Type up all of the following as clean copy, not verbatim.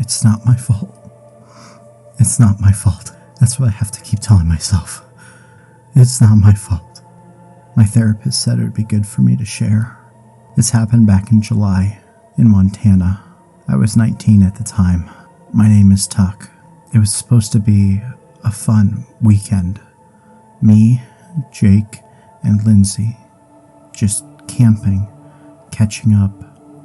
It's not my fault. It's not my fault. That's what I have to keep telling myself. It's not my fault. My therapist said it would be good for me to share. This happened back in July in Montana. I was 19 at the time. My name is Tuck. It was supposed to be a fun weekend. Me, Jake, and Lindsay. Just camping, catching up.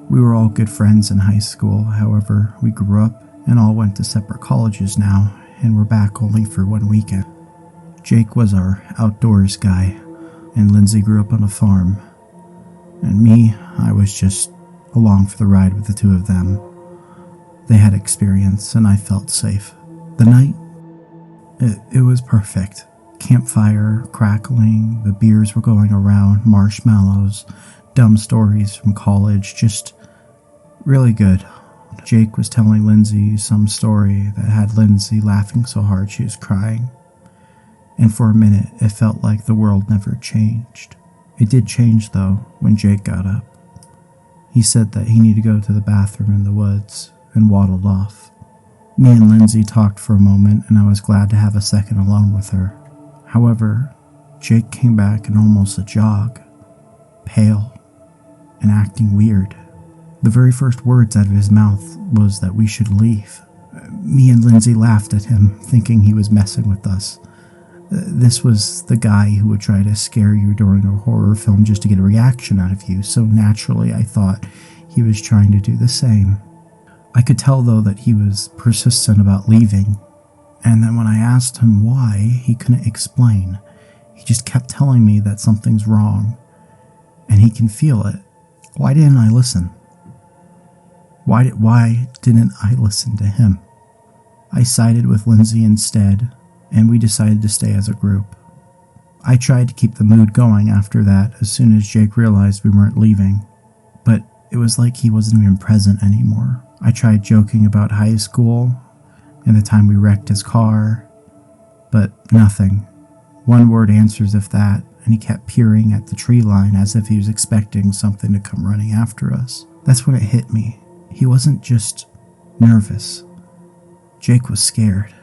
We were all good friends in high school. However, we grew up and all went to separate colleges now, and we're back only for one weekend. Jake was our outdoors guy, and Lindsay grew up on a farm. And me, I was just along for the ride with the two of them. They had experience, and I felt safe. The night, it was perfect. Campfire, crackling, the beers were going around, marshmallows, dumb stories from college, just really good. Jake was telling Lindsay some story that had Lindsay laughing so hard she was crying. And for a minute, it felt like the world never changed. It did change, though, when Jake got up. He said that he needed to go to the bathroom in the woods and waddled off. Me and Lindsay talked for a moment, and I was glad to have a second alone with her. However, Jake came back in almost a jog, pale and acting weird. The very first words out of his mouth was that we should leave. Me and Lindsay laughed at him, thinking he was messing with us. This was the guy who would try to scare you during a horror film just to get a reaction out of you, so naturally I thought he was trying to do the same. I could tell, though, that he was persistent about leaving, and then when I asked him why, he couldn't explain. He just kept telling me that something's wrong, and he can feel it. Why didn't I listen? Why didn't I listen to him? I sided with Lindsay instead, and we decided to stay as a group. I tried to keep the mood going after that as soon as Jake realized we weren't leaving, but it was like he wasn't even present anymore. I tried joking about high school and the time we wrecked his car, but nothing. One word answers if that, and he kept peering at the tree line as if he was expecting something to come running after us. That's when it hit me. He wasn't just nervous. Jake was scared.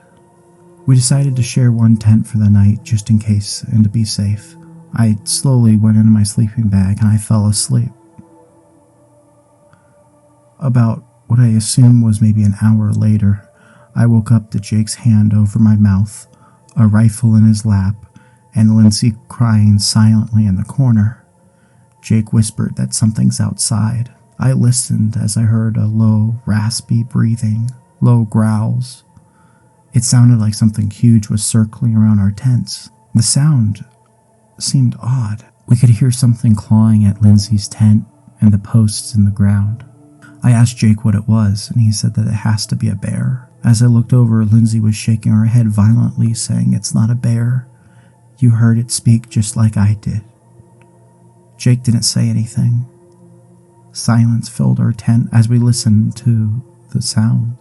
We decided to share one tent for the night just in case and to be safe. I slowly went into my sleeping bag and I fell asleep. About what I assume was maybe an hour later, I woke up to Jake's hand over my mouth, a rifle in his lap, and Lindsay crying silently in the corner. Jake whispered that something's outside. I listened as I heard a low, raspy breathing, low growls. It sounded like something huge was circling around our tents. The sound seemed odd. We could hear something clawing at Lindsay's tent and the posts in the ground. I asked Jake what it was, and he said that it has to be a bear. As I looked over, Lindsay was shaking her head violently, saying, "It's not a bear. You heard it speak just like I did." Jake didn't say anything. Silence filled our tent as we listened to the sound.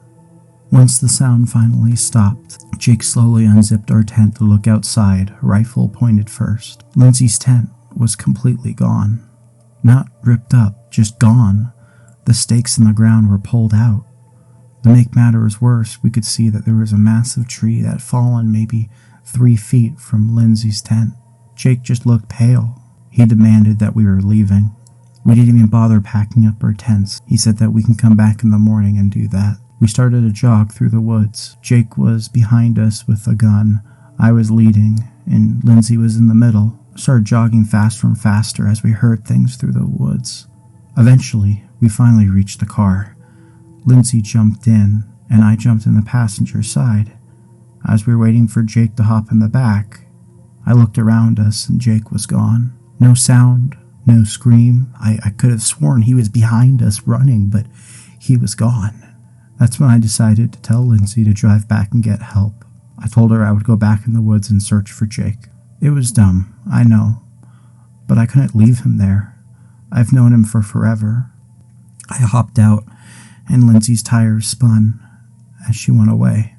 Once the sound finally stopped, Jake slowly unzipped our tent to look outside, rifle pointed first. Lindsay's tent was completely gone. Not ripped up, just gone. The stakes in the ground were pulled out. To make matters worse, we could see that there was a massive tree that had fallen maybe 3 feet from Lindsay's tent. Jake just looked pale. He demanded that we were leaving. We didn't even bother packing up our tents. He said that we can come back in the morning and do that. We started a jog through the woods. Jake was behind us with a gun. I was leading, and Lindsay was in the middle. We started jogging faster and faster as we heard things through the woods. Eventually, we finally reached the car. Lindsay jumped in, and I jumped in the passenger side. As we were waiting for Jake to hop in the back, I looked around us, and Jake was gone. No sound, no scream. I could have sworn he was behind us running, but he was gone. That's when I decided to tell Lindsay to drive back and get help. I told her I would go back in the woods and search for Jake. It was dumb, I know, but I couldn't leave him there. I've known him for forever. I hopped out, and Lindsay's tires spun as she went away.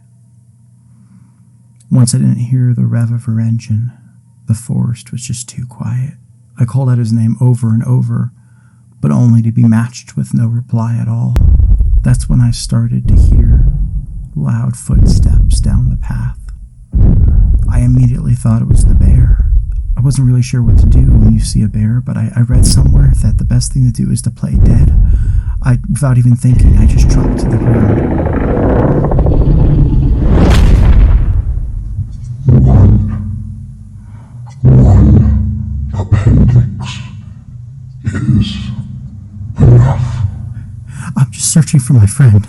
Once I didn't hear the rev of her engine, the forest was just too quiet. I called out his name over and over, but only to be matched with no reply at all. That's when I started to hear loud footsteps down the path. I immediately thought it was the bear. I wasn't really sure what to do when you see a bear, but I read somewhere that the best thing to do is to play dead. Without even thinking, I just dropped to the ground. One appendix is enough. I'm just searching for my friend.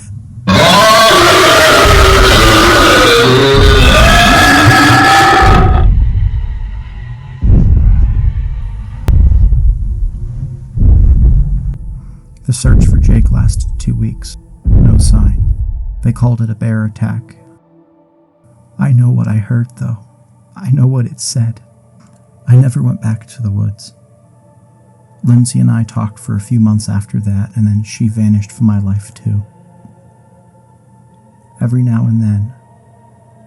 The search for Jake lasted 2 weeks. No sign. They called it a bear attack. I know what I heard, though. I know what it said. I never went back to the woods. Lindsay and I talked for a few months after that, and then she vanished from my life too. Every now and then,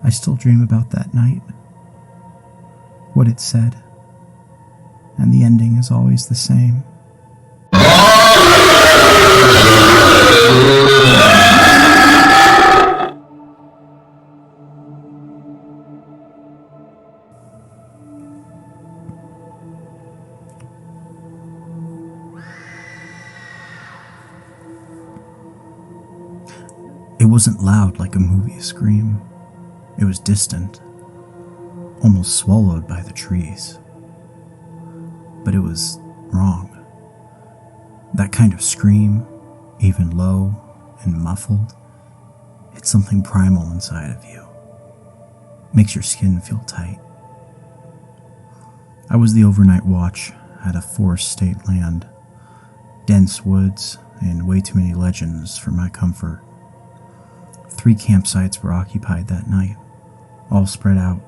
I still dream about that night, what it said, and the ending is always the same. It wasn't loud like a movie scream. It was distant, almost swallowed by the trees. But it was wrong. That kind of scream, even low and muffled, it's something primal inside of you. Makes your skin feel tight. I was the overnight watch at a forest state land. Dense woods and way too many legends for my comfort. 3 campsites were occupied that night, all spread out.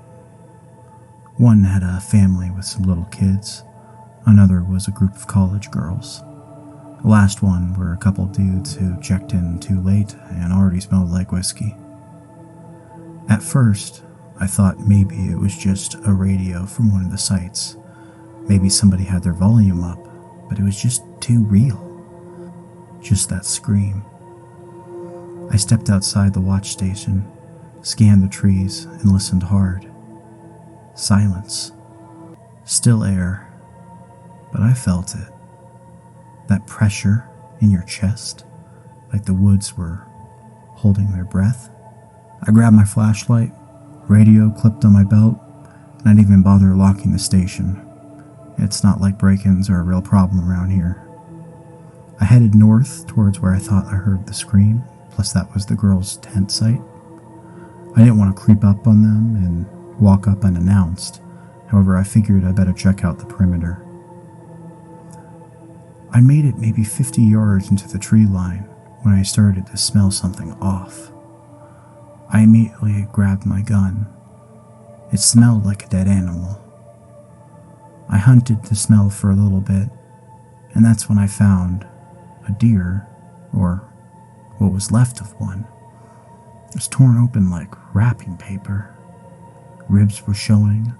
One had a family with some little kids. Another was a group of college girls. The last one were a couple dudes who checked in too late and already smelled like whiskey. At first, I thought maybe it was just a radio from one of the sites. Maybe somebody had their volume up, but it was just too real. Just that scream. I stepped outside the watch station, scanned the trees, and listened hard. Silence. Still air. But I felt it. That pressure in your chest, like the woods were holding their breath. I grabbed my flashlight, radio clipped on my belt, and I didn't even bother locking the station. It's not like break-ins are a real problem around here. I headed north towards where I thought I heard the scream, plus that was the girls' tent site. I didn't want to creep up on them and walk up unannounced. However, I figured I better check out the perimeter. I made it maybe 50 yards into the tree line when I started to smell something off. I immediately grabbed my gun. It smelled like a dead animal. I hunted the smell for a little bit, and that's when I found a deer, or what was left of one. It was torn open like wrapping paper. Ribs were showing,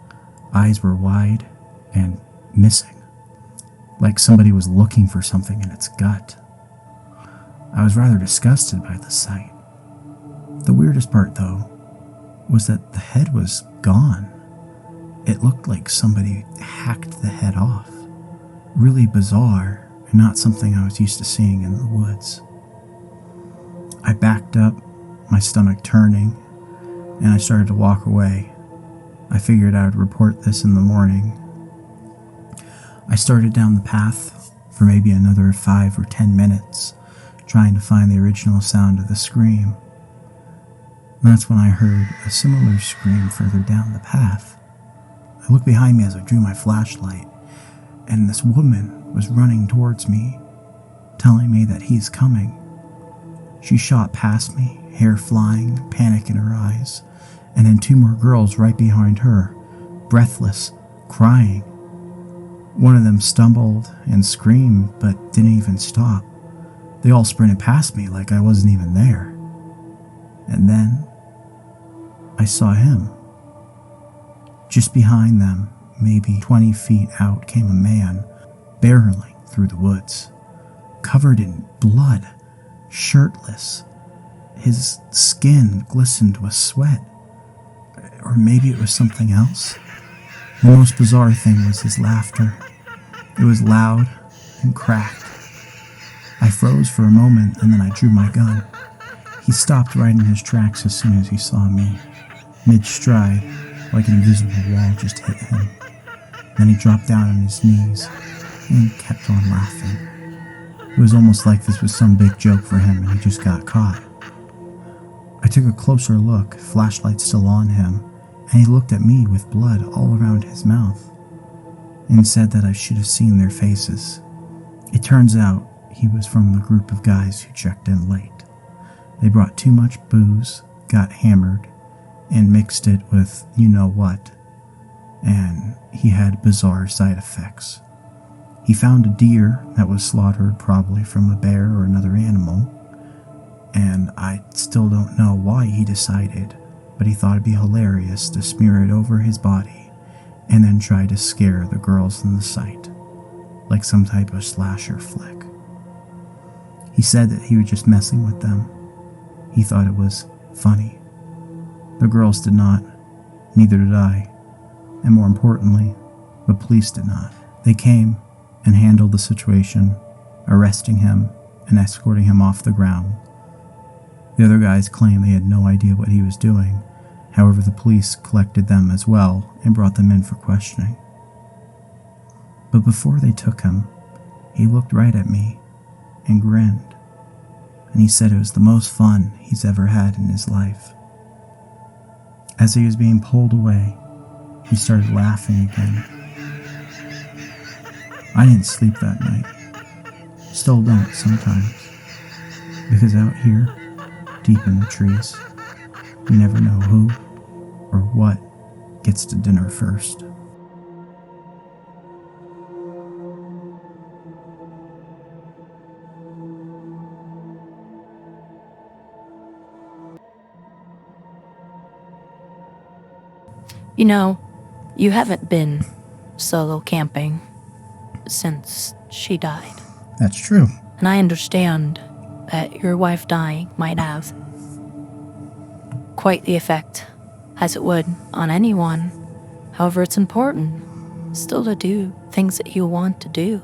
eyes were wide, and missing. Like somebody was looking for something in its gut. I was rather disgusted by the sight. The weirdest part, though, was that the head was gone. It looked like somebody hacked the head off. Really bizarre, and not something I was used to seeing in the woods. I backed up, my stomach turning, and I started to walk away. I figured I would report this in the morning. I started down the path for maybe another 5 or 10 minutes, trying to find the original sound of the scream. And that's when I heard a similar scream further down the path. I looked behind me as I drew my flashlight, and this woman was running towards me, telling me that he's coming. She shot past me, hair flying, panic in her eyes, and then 2 more girls right behind her, breathless, crying. One of them stumbled and screamed, but didn't even stop. They all sprinted past me like I wasn't even there. And then I saw him. Just behind them, maybe 20 feet out, came a man, barreling through the woods, covered in blood, shirtless. His skin glistened with sweat. Or maybe it was something else. The most bizarre thing was his laughter. It was loud and cracked. I froze for a moment, and then I drew my gun. He stopped right in his tracks as soon as he saw me. Mid-stride, like an invisible wall just hit him. Then he dropped down on his knees and kept on laughing. It was almost like this was some big joke for him and he just got caught. I took a closer look, flashlight still on him, and he looked at me with blood all around his mouth and said that I should have seen their faces. It turns out he was from the group of guys who checked in late. They brought too much booze, got hammered, and mixed it with you-know-what, and he had bizarre side effects. He found a deer that was slaughtered, probably from a bear or another animal, and I still don't know why he decided, but he thought it'd be hilarious to smear it over his body and then try to scare the girls in the sight, like some type of slasher flick. He said that he was just messing with them. He thought it was funny. The girls did not, neither did I, and more importantly, the police did not. They came and handled the situation, arresting him and escorting him off the ground. The other guys claimed they had no idea what he was doing. However, the police collected them as well and brought them in for questioning. But before they took him, he looked right at me and grinned, and he said it was the most fun he's ever had in his life. As he was being pulled away, he started laughing again. I didn't sleep that night. Still don't sometimes. Because out here, deep in the trees, you never know who or what gets to dinner first. You know, you haven't been solo camping since she died. That's true. And I understand that your wife dying might have quite the effect, as it would on anyone. However, it's important still to do things that you want to do.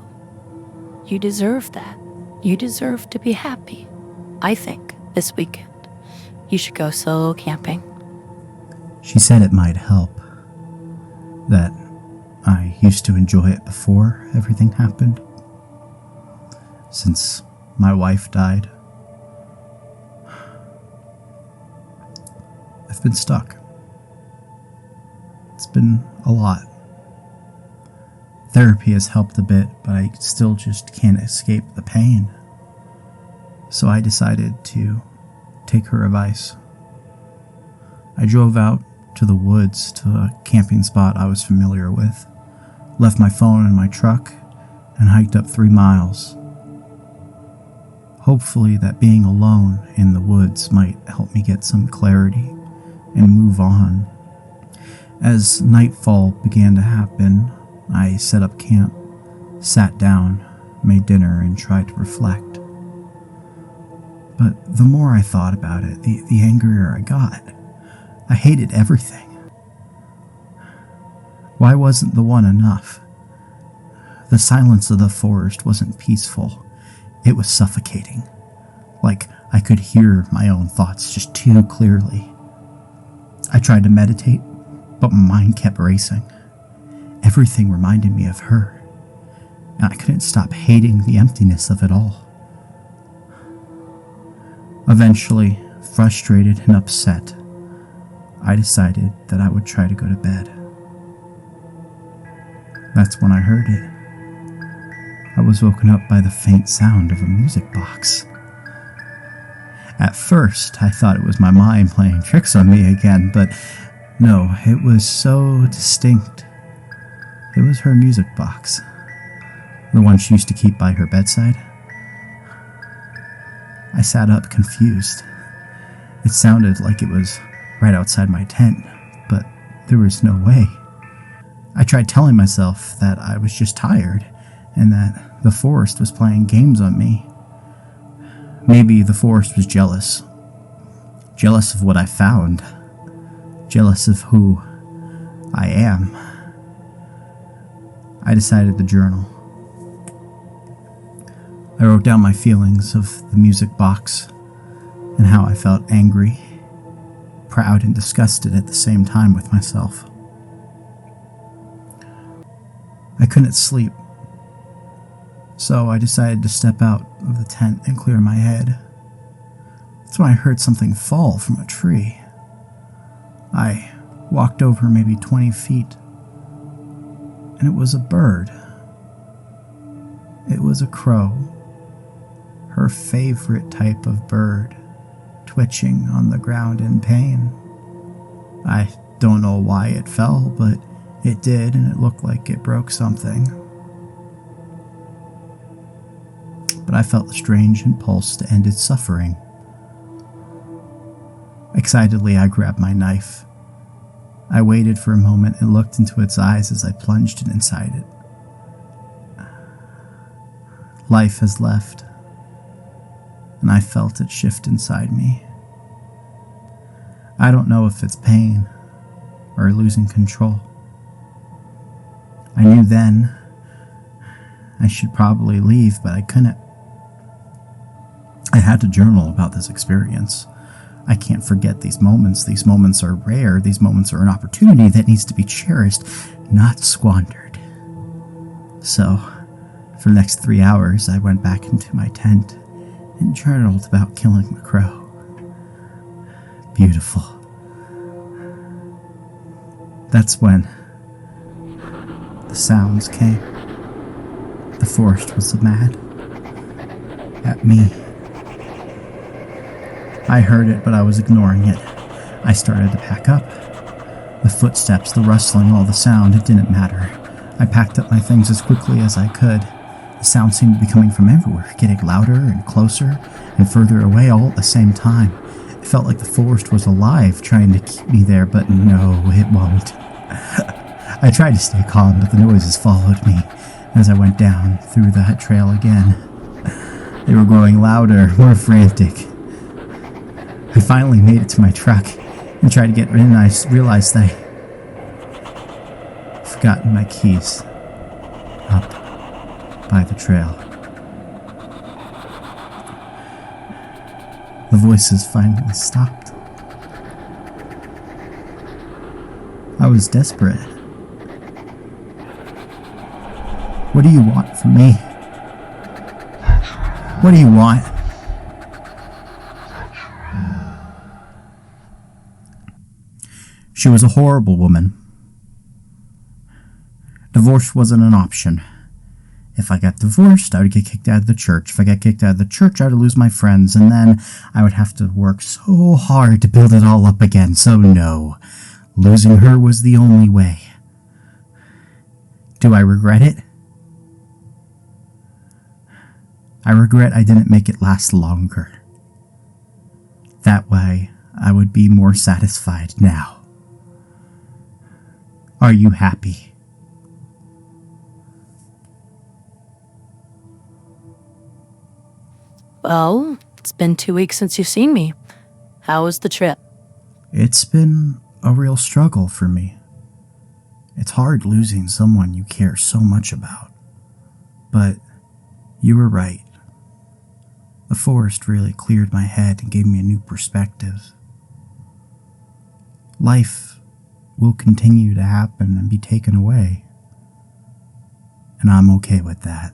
You deserve that. You deserve to be happy. I think this weekend you should go solo camping. She said it might help. That I used to enjoy it before everything happened. Since my wife died, I've been stuck. It's been a lot. Therapy has helped a bit, but I still just can't escape the pain. So I decided to take her advice. I drove out to the woods to a camping spot I was familiar with, left my phone in my truck, and hiked up 3 miles. Hopefully that being alone in the woods might help me get some clarity and move on. As nightfall began to happen, I set up camp, sat down, made dinner, and tried to reflect. But the more I thought about it, the angrier I got. I hated everything. Why wasn't the one enough? The silence of the forest wasn't peaceful. It was suffocating. Like I could hear my own thoughts just too clearly. I tried to meditate, but my mind kept racing. Everything reminded me of her, and I couldn't stop hating the emptiness of it all. Eventually, frustrated and upset, I decided that I would try to go to bed. That's when I heard it. I was woken up by the faint sound of a music box. At first, I thought it was my mind playing tricks on me again, but no, it was so distinct. It was her music box, the one she used to keep by her bedside. I sat up confused. It sounded like it was right outside my tent, but there was no way. I tried telling myself that I was just tired and that the forest was playing games on me. Maybe the forest was jealous. Jealous of what I found. Jealous of who I am. I decided to journal. I wrote down my feelings of the music box and how I felt angry, proud, and disgusted at the same time with myself. I couldn't sleep, so I decided to step out of the tent and clear my head. That's when I heard something fall from a tree. I walked over maybe 20 feet, and it was a bird. It was a crow, her favorite type of bird, twitching on the ground in pain. I don't know why it fell, but it did, and it looked like it broke something. But I felt a strange impulse to end its suffering. Excitedly, I grabbed my knife. I waited for a moment and looked into its eyes as I plunged it inside it. Life has left, and I felt it shift inside me. I don't know if it's pain or losing control. I knew then I should probably leave, but I couldn't. I had to journal about this experience. I can't forget these moments. These moments are rare. These moments are an opportunity that needs to be cherished, not squandered. So, for the next 3 hours, I went back into my tent and journaled about killing the crow. Beautiful. That's when the sounds came. The forest was mad at me. I heard it, but I was ignoring it. I started to pack up. The footsteps, the rustling, all the sound, it didn't matter. I packed up my things as quickly as I could. The sound seemed to be coming from everywhere, getting louder and closer and further away all at the same time. It felt like the forest was alive, trying to keep me there, but no, it won't. I tried to stay calm, but the noises followed me as I went down through that trail again. They were growing louder, more frantic. I finally made it to my truck and tried to get in, and I realized that I'd forgotten my keys up by the trail. The voices finally stopped. I was desperate. What do you want from me? What do you want? She was a horrible woman. Divorce wasn't an option. If I got divorced, I would get kicked out of the church. If I got kicked out of the church, I would lose my friends, and then I would have to work so hard to build it all up again. So no, losing her was the only way. Do I regret it? I regret I didn't make it last longer. That way, I would be more satisfied now. Are you happy? Well, it's been 2 weeks since you've seen me. How was the trip? It's been a real struggle for me. It's hard losing someone you care so much about. But you were right. The forest really cleared my head and gave me a new perspective. Life will continue to happen and be taken away. And I'm okay with that.